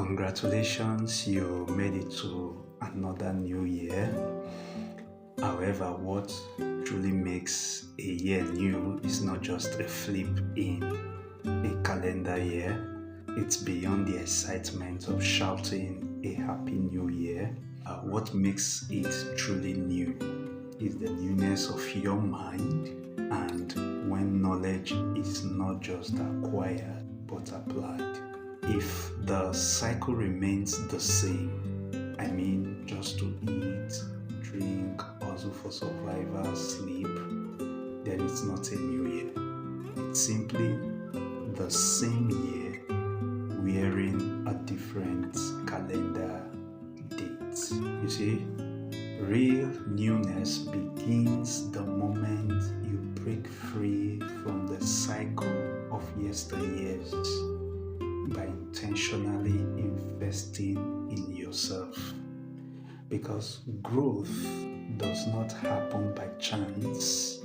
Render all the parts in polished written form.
Congratulations, you made it to another new year. However, what truly makes a year new is not just a flip in a calendar year. It's beyond the excitement of shouting a happy new year. What makes it truly new is the newness of your mind, and when knowledge is not just acquired but applied. If the cycle remains the same, I mean just to eat, drink, hustle for survival, sleep, then it's not a new year. It's simply the same year wearing a different calendar date. You see, real newness begins the moment you break free from the cycle of yesteryears by intentionally investing in yourself. Because growth does not happen by chance,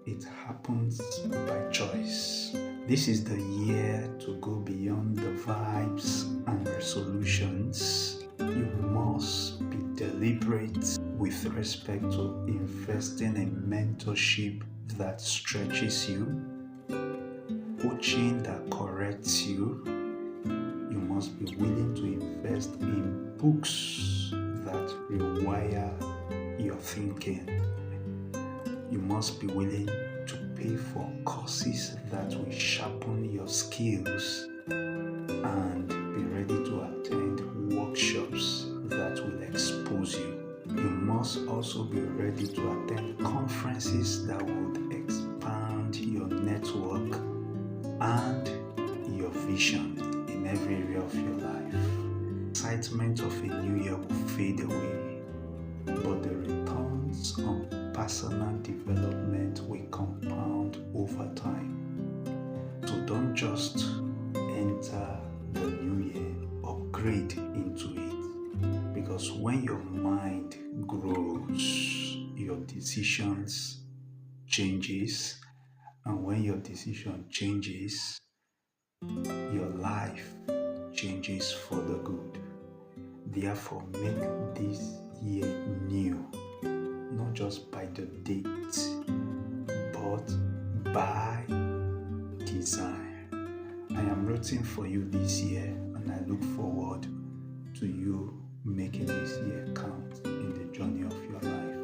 it happens by choice. This is the year to go beyond the vibes and resolutions. You must be deliberate with respect to investing in mentorship that stretches you, coaching that corrects you. You must be willing to invest in books that rewire your thinking. You must be willing to pay for courses that will sharpen your skills and be ready to attend workshops that will expose you. You must also be ready to attend conferences that would expand your network and your vision in every area of your life. Excitement of a new year will fade away, but the returns on personal development will compound over time. So don't just enter the new year, upgrade into it. Because when your mind grows, your decisions changes, and when your decision changes, your life changes for the good. Therefore, make this year new, not just by the date, but by design. I am rooting for you this year, and I look forward to you making this year count in the journey of your life.